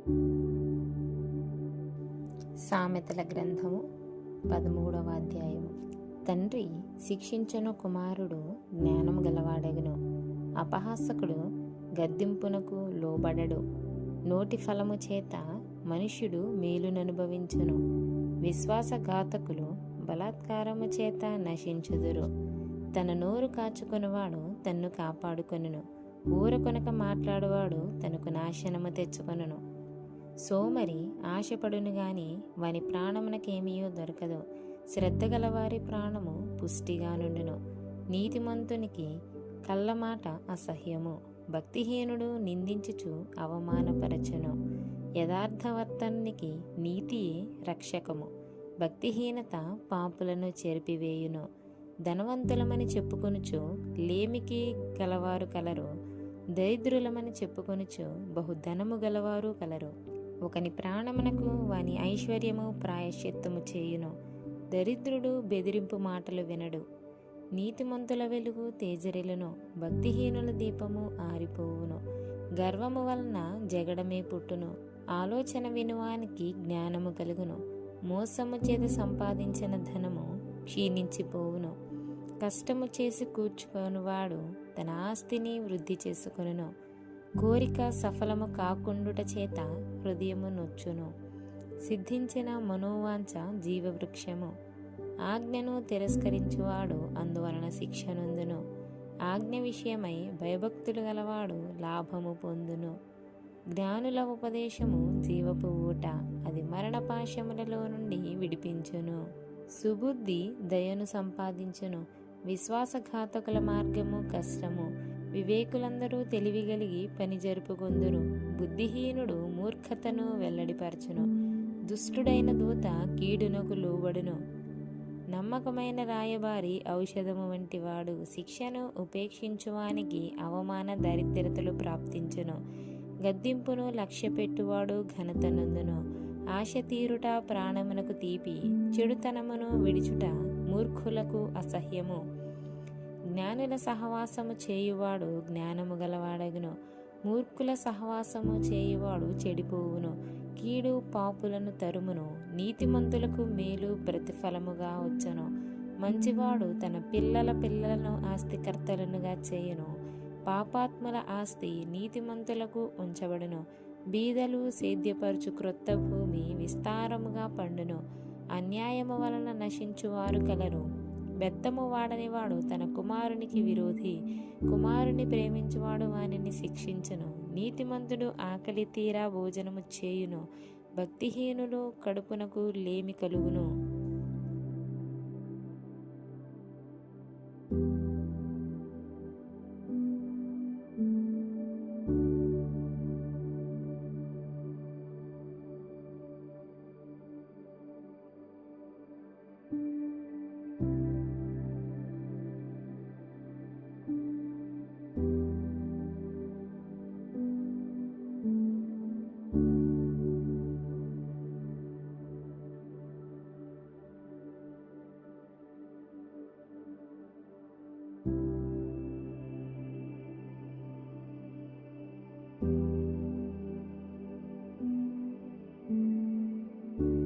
సామెతల గ్రంథము 13వ అధ్యాయము. తండ్రి శిక్షించును, కుమారుడు జ్ఞానము గలవాడగును. అపహాసకుడు గద్దింపునకు లోబడడు. నోటి ఫలము చేత మనుష్యుడు మేలుననుభవించును. విశ్వాసఘాతకులు బలాత్కారము చేత నశించుదురు. తన నోరు కాచుకొనువాడు తన్ను కాపాడుకొనును. ఊరకొనక మాట్లాడువాడు తనకు నాశనము తెచ్చుకొనును. సోమరి ఆశపడును గాని వాని ప్రాణమునకేమీయో దొరకదు. శ్రద్ధ గలవారి ప్రాణము పుష్టిగా నుండును. నీతిమంతునికి కళ్ళమాట అసహ్యము. భక్తిహీనుడు నిందించుచు అవమానపరచును. యథార్థవర్తనునికి నీతియే రక్షకము. భక్తిహీనత పాపులను చెరిపివేయును. ధనవంతులమని చెప్పుకొనుచు లేమికి గలవారు కలరు. దరిద్రులమని చెప్పుకొనుచు బహుధనము గలవారు కలరు. ఒకని ప్రాణమునకు వాని ఐశ్వర్యము ప్రాయశ్చిత్తము చేయును. దరిద్రుడు బెదిరింపు మాటలు వినడు. నీతిమంతుల వెలుగు తేజరిల్లును. భక్తిహీనుల దీపము ఆరిపోవును. గర్వము వలన జగడమే పుట్టును. ఆలోచన వినువానికి జ్ఞానము కలుగును. మోసము చేత సంపాదించిన ధనము క్షీణించిపోవును. కష్టము చేసి కూర్చుకొనువాడు తన ఆస్తిని వృద్ధి చేసుకొనును. కోరిక సఫలము కాకుండుట చేత హృదయము నొచ్చును. సిద్ధించిన మనోవాంఛ జీవవృక్షము. ఆజ్ఞను తిరస్కరించువాడు అందువలన శిక్షనుందును. ఆజ్ఞ విషయమై భయభక్తులు గలవాడు లాభము పొందును. జ్ఞానుల ఉపదేశము జీవపు ఊట, అది మరణపాశములలో నుండి విడిపించును. సుబుద్ధి దయను సంపాదించును. విశ్వాసఘాతకుల మార్గము కష్టము. వివేకులందరూ తెలివిగలిగి పని జరుపుకొందురు. బుద్ధిహీనుడు మూర్ఖతను వెల్లడిపరచును. దుష్టుడైన దూత కీడునకు లోబడును. నమ్మకమైన రాయబారి ఔషధము వంటివాడు. శిక్షను ఉపేక్షించువానికి అవమాన దరిద్రతలు ప్రాప్తించును. గద్దింపును లక్ష్యపెట్టువాడు ఘనత నొందును. ఆశ తీరుట ప్రాణమునకు తీపి. చెడుతనమును విడిచుట మూర్ఖులకు అసహ్యము. జ్ఞానుల సహవాసము చేయువాడు జ్ఞానము గలవాడగును. మూర్ఖుల సహవాసము చేయువాడు చెడిపోవును. కీడు పాపులను తరుమును. నీతిమంతులకు మేలు ప్రతిఫలముగా వచ్చును. మంచివాడు తన పిల్లల పిల్లలను ఆస్తికర్తలనుగా చేయును. పాపాత్ముల ఆస్తి నీతిమంతులకు ఉంచబడును. బీదలు సేద్యపరచు క్రొత్త భూమి విస్తారముగా పండును. అన్యాయము వలన నశించువారు కలరు. బెత్తము వాడని వాడు తన కుమారునికి విరోధి. కుమారుని ప్రేమించువాడు వానిని శిక్షించును. నీతిమంతుడు ఆకలి తీరా భోజనము చేయును. భక్తిహీనులు కడుపునకు లేమి కలుగును.